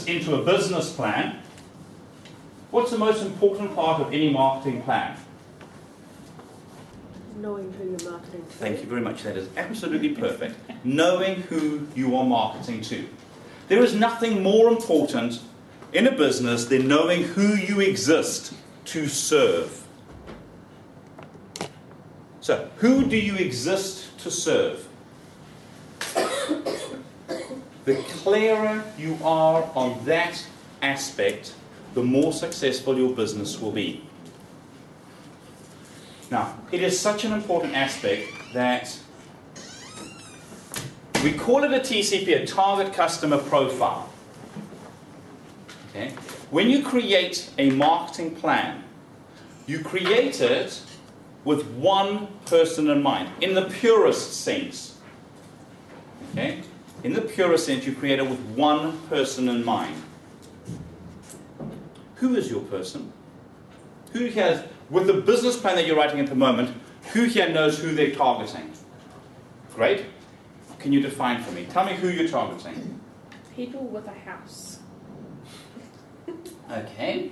this into a business plan, what's the most important part of any marketing plan? Knowing who you're marketing to. Thank you very much. That is absolutely perfect. Knowing who you are marketing to. There is nothing more important in a business than knowing who you exist to serve. So, who do you exist to serve? The clearer you are on that aspect, the more successful your business will be. Now, it is such an important aspect that we call it a TCP, a Target Customer Profile. Okay? When you create a marketing plan, you create it with one person in mind, in the purest sense. Okay? In the purest sense, you create it with one person in mind. Who is your person? Who has, with the business plan that you're writing at the moment, who here knows who they're targeting? Great. Can you define for me? Tell me who you're targeting. People with a house. Okay.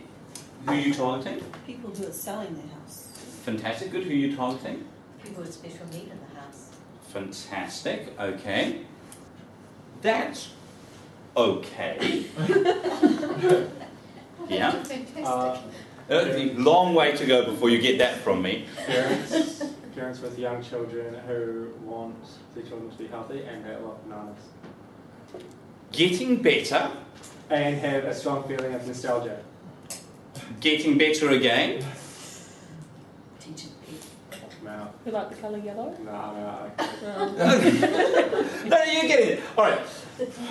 Who are you targeting? People who are selling their house. Fantastic. Good. Who are you targeting? People with special need in the house. Fantastic. Okay. That's okay. Yeah. Fantastic. A long way to go before you get that from me. Parents with young children who want their children to be healthy and have a lot of bananas. Getting better. And have a strong feeling of nostalgia. Getting better again. Teaching people. No, Who like the colour yellow? no. No, you get it. All right.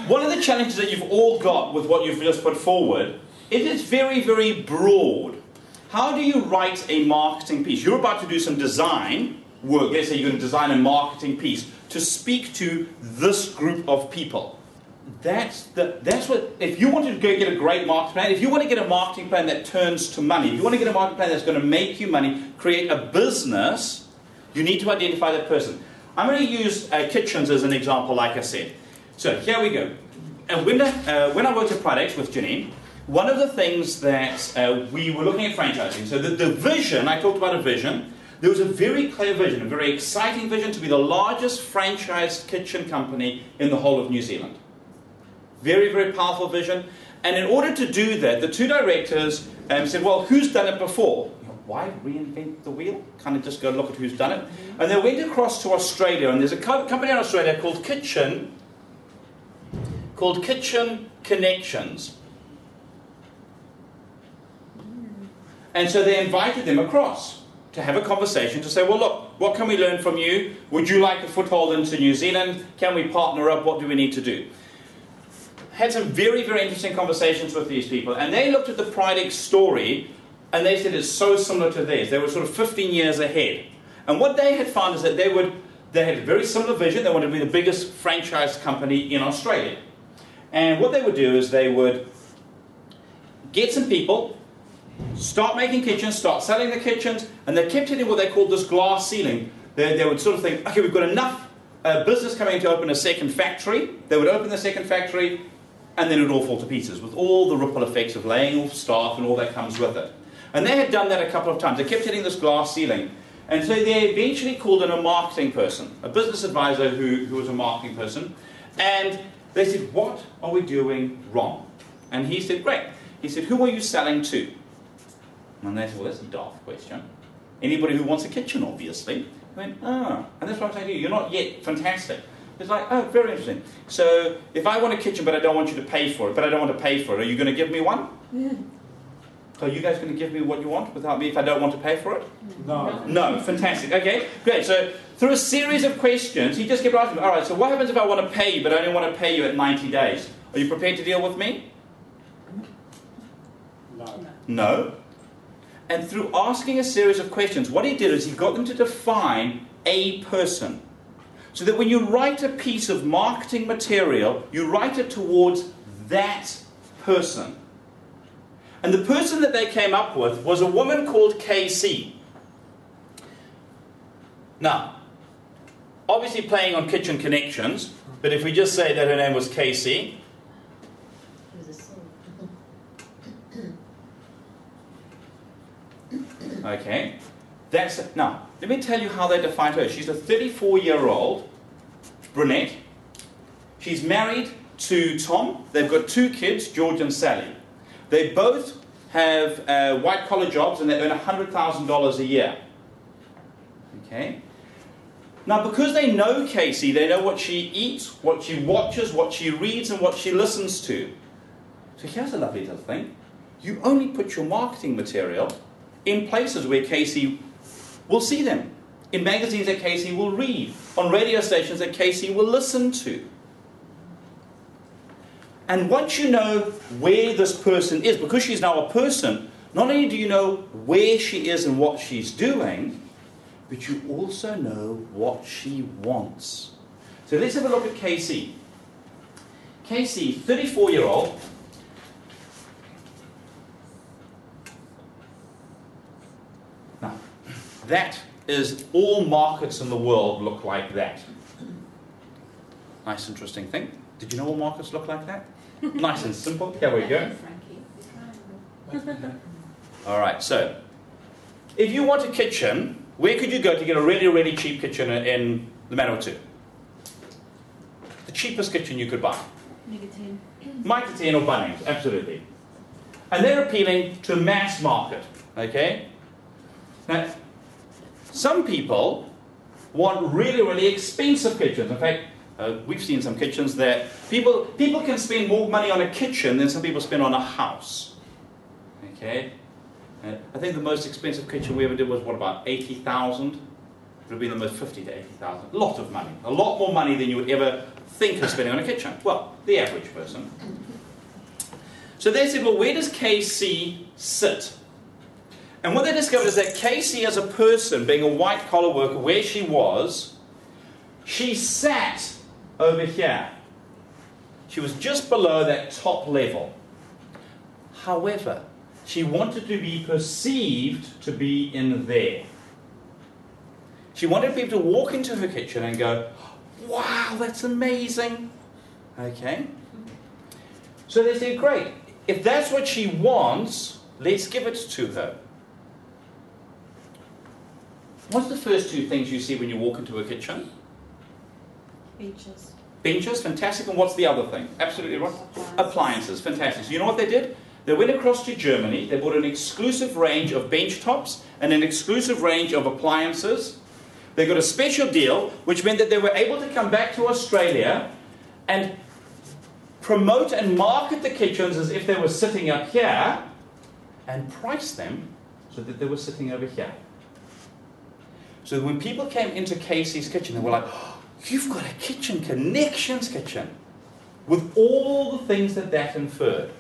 One of the challenges that you've all got with what you've just put forward, it is very, very broad. How do you write a marketing piece? You're about to do some design work. Let's say you're going to design a marketing piece to speak to this group of people. That's what, if you want to go get a great marketing plan, if you want to get a marketing plan that turns to money, if you want to get a marketing plan that's going to make you money, create a business, you need to identify that person. I'm going to use kitchens as an example, like I said. So here we go. And when I worked at Pride X with Janine, one of the things that we were looking at franchising, so the vision, I talked about a vision, there was a very clear vision, a very exciting vision to be the largest franchised kitchen company in the whole of New Zealand. Very, very powerful vision. And in order to do that, the two directors said, well, who's done it before? Why reinvent the wheel? Kind of just go look at who's done it. And they went across to Australia, and there's a company in Australia called Kitchen Connections. And so they invited them across to have a conversation to say, well, look, what can we learn from you? Would you like a foothold into New Zealand? Can we partner up? What do we need to do? Had some very, very interesting conversations with these people, and they looked at the Pride X story, and they said it's so similar to theirs. They were sort of 15 years ahead. And what they had found is that they had a very similar vision. They wanted to be the biggest franchise company in Australia. And what they would do is they would get some people, start making kitchens, start selling the kitchens, and they kept hitting what they called this glass ceiling. They would sort of think, okay, we've got enough business coming in to open a second factory. They would open the second factory, and then it would all fall to pieces with all the ripple effects of laying off staff and all that comes with it. And they had done that a couple of times. They kept hitting this glass ceiling. And so they eventually called in a marketing person, a business advisor who was a marketing person. And they said, what are we doing wrong? And he said, great. He said, who are you selling to? And they said, well, that's a daft question. Anybody who wants a kitchen, obviously. He went, ah. And that's what I'm saying to you. You're not yet fantastic. It's like, oh, very interesting. So if I want a kitchen but I don't want you to pay for it, but I don't want to pay for it, are you going to give me one? Yeah. So are you guys going to give me what you want without me if I don't want to pay for it? No. No, fantastic. Okay, great. So through a series of questions, he just kept asking, all right, so what happens if I want to pay you but I only want to pay you at 90 days? Are you prepared to deal with me? No. No. And through asking a series of questions, what he did is he got them to define a person. So that when you write a piece of marketing material, you write it towards that person. And the person that they came up with was a woman called Casey. Now, obviously playing on Kitchen Connections, but if we just say that her name was Casey, Okay? Now, let me tell you how they defined her. She's a 34-year-old brunette. She's married to Tom. They've got 2 kids, George and Sally. They both have white-collar jobs and they earn $100,000 a year. Okay? Now, because they know Casey, they know what she eats, what she watches, what she reads, and what she listens to. So here's a lovely little thing. You only put your marketing material in places where Casey will see them. In magazines that Casey will read. On radio stations that Casey will listen to. And once you know where this person is, because she's now a person, not only do you know where she is and what she's doing, but you also know what she wants. So let's have a look at Casey. Casey, 34-year-old. Now, that is all markets in the world look like that. Nice, interesting thing. Did you know all markets look like that? Nice and simple. Here we go. All right, so if you want a kitchen, where could you go to get a really, really cheap kitchen in the Manawatu? The cheapest kitchen you could buy. Mike 10 or Bunnings, absolutely. And they're appealing to mass market, okay? Now, some people want really, really expensive kitchens. In fact, we've seen some kitchens that people can spend more money on a kitchen than some people spend on a house. Okay? I think the most expensive kitchen we ever did was, what, about 80,000? It would have been the most 50 to 80,000. A lot of money. A lot more money than you would ever think of spending on a kitchen. Well, the average person. So they said, well, where does KC sit? And what they discovered is that Casey as a person, being a white-collar worker, where she was, she sat over here. She was just below that top level. However, she wanted to be perceived to be in there. She wanted people to walk into her kitchen and go, wow, that's amazing. Okay? So they said, great. If that's what she wants, let's give it to her. What's the first 2 things you see when you walk into a kitchen? Benches. Benches, fantastic. And what's the other thing? Absolutely right. Appliances, fantastic. So you know what they did? They went across to Germany. They bought an exclusive range of bench tops and an exclusive range of appliances. They got a special deal, which meant that they were able to come back to Australia and promote and market the kitchens as if they were sitting up here and price them so that they were sitting over here. So when people came into Casey's kitchen, they were like, oh, you've got a kitchen, connections kitchen, with all the things that inferred.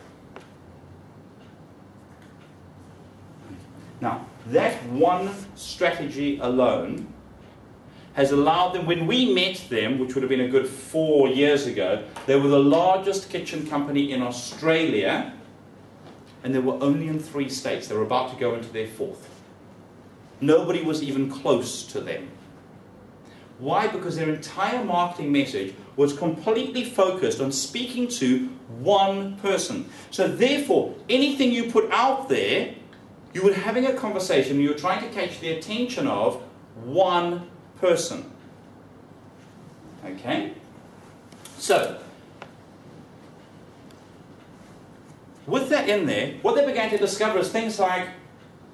Now, that one strategy alone has allowed them, when we met them, which would have been a good 4 years ago, they were the largest kitchen company in Australia, and they were only in 3 states. They were about to go into their 4th. Nobody was even close to them. Why? Because their entire marketing message was completely focused on speaking to one person. So therefore, anything you put out there, you were having a conversation, you were trying to catch the attention of one person. Okay? So, with that in there, what they began to discover is things like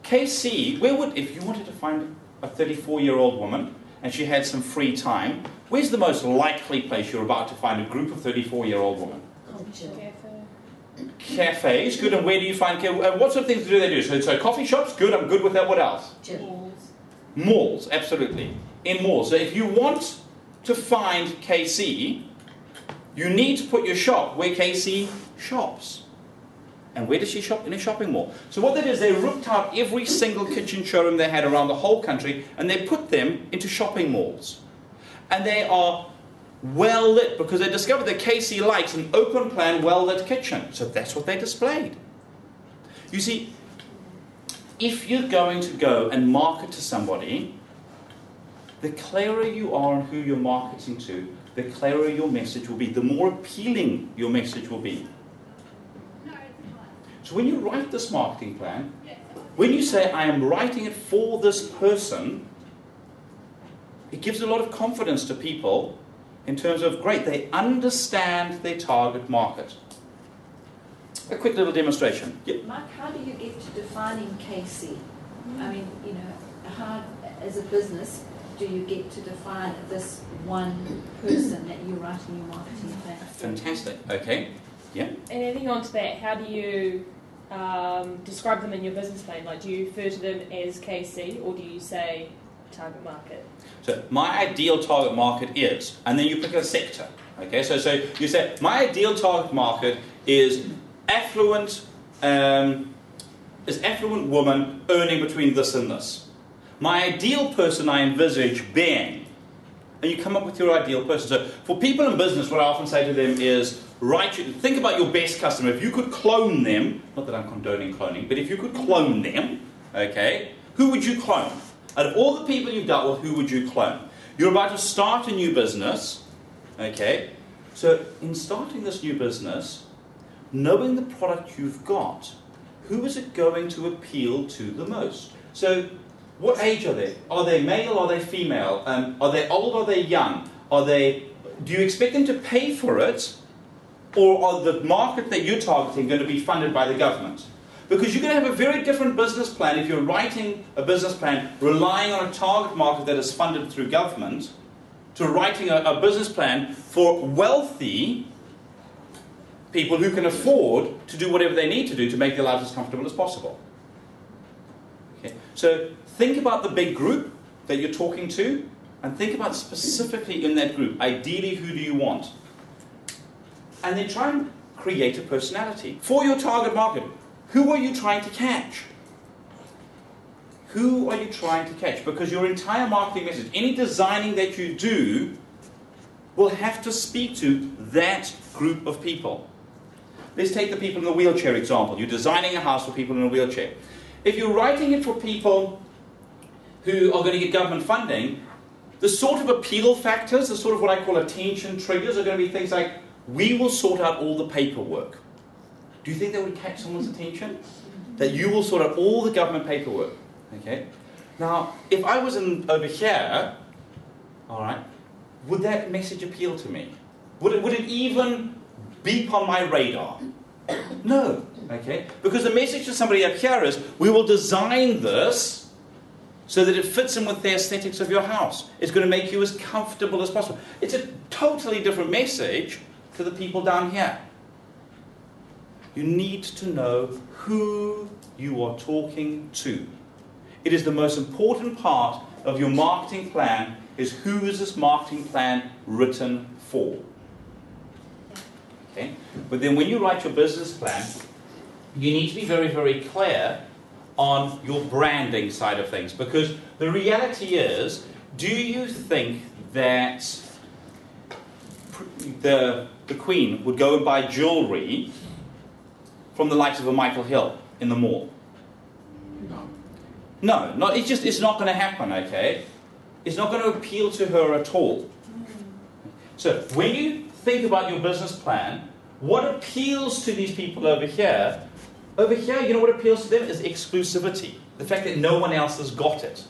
KC, if you wanted to find a 34-year-old woman and she had some free time, where's the most likely place you're about to find a group of 34-year-old women? Cafe. Cafes, good. And where do you find, what sort of things do they do? So coffee shops, good, I'm good with that. What else? Malls. Malls, absolutely. In malls. So if you want to find KC, you need to put your shop where KC shops. And where does she shop? In a shopping mall. So what they did is they ripped out every single kitchen showroom they had around the whole country and they put them into shopping malls. And they are well lit because they discovered that Casey likes an open plan, well lit kitchen. So that's what they displayed. You see, if you're going to go and market to somebody, the clearer you are on who you're marketing to, the clearer your message will be, the more appealing your message will be. So So when you write this marketing plan, when you say, I am writing it for this person, it gives a lot of confidence to people in terms of, great, they understand their target market. A quick little demonstration. Yep. Mark, how do you get to defining KC? I mean, you know, how, as a business, do you get to define this one person that you're writing your marketing plan for? Fantastic. Okay. Yeah. And adding on to that, how do you describe them in your business plan? Like, do you refer to them as KC, or do you say target market? So my ideal target market is, and then you pick a sector. Okay, so you say my ideal target market is affluent woman earning between this and this. My ideal person I envisage being, and you come up with your ideal person. So for people in business, what I often say to them is, think about your best customer. If you could clone them, not that I'm condoning cloning, but if you could clone them, okay, who would you clone? Out of all the people you've dealt with, who would you clone? You're about to start a new business, okay? So in starting this new business, knowing the product you've got, who is it going to appeal to the most? So what age are they? Are they male? Are they female? Are they old? Are they young? Do you expect them to pay for it? Or are the market that you're targeting going to be funded by the government? Because you're going to have a very different business plan if you're writing a business plan relying on a target market that is funded through government to writing a business plan for wealthy people who can afford to do whatever they need to do to make their lives as comfortable as possible. Okay. So think about the big group that you're talking to and think about specifically in that group. Ideally, who do you want? And then try and create a personality. For your target market, who are you trying to catch? Who are you trying to catch? Because your entire marketing message, any designing that you do, will have to speak to that group of people. Let's take the people in the wheelchair example. You're designing a house for people in a wheelchair. If you're writing it for people who are going to get government funding, the sort of appeal factors, the sort of what I call attention triggers, are going to be things like, we will sort out all the paperwork. Do you think that would catch someone's attention? That you will sort out all the government paperwork. Okay. Now, if I was over here, all right, would that message appeal to me? Would it even beep on my radar? No. Okay. Because the message to somebody up here is, we will design this so that it fits in with the aesthetics of your house. It's going to make you as comfortable as possible. It's a totally different message to the people down here. You need to know who you are talking to. It is the most important part of your marketing plan, is who is this marketing plan written for. Okay? But then when you write your business plan, you need to be very, very clear on your branding side of things. Because the reality is, do you think that the Queen would go and buy jewellery from the likes of a Michael Hill in the mall? No, it's not going to happen, okay? It's not going to appeal to her at all. So when you think about your business plan, what appeals to these people over here, you know what appeals to them is exclusivity. The fact that no one else has got it.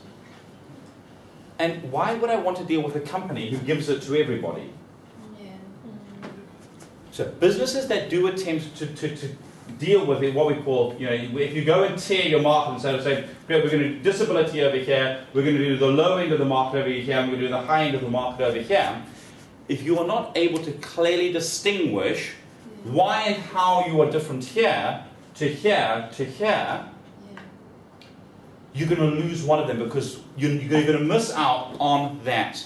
And why would I want to deal with a company who gives it to everybody? Yeah. So businesses that do attempt to deal with it, what we call, you know, if you go and tear your market and say, we're going to do disability over here, we're going to do the low end of the market over here, and we're going to do the high end of the market over here, if you are not able to clearly distinguish why and how you are different here to here to here, you're going to lose one of them because you're going to miss out on that.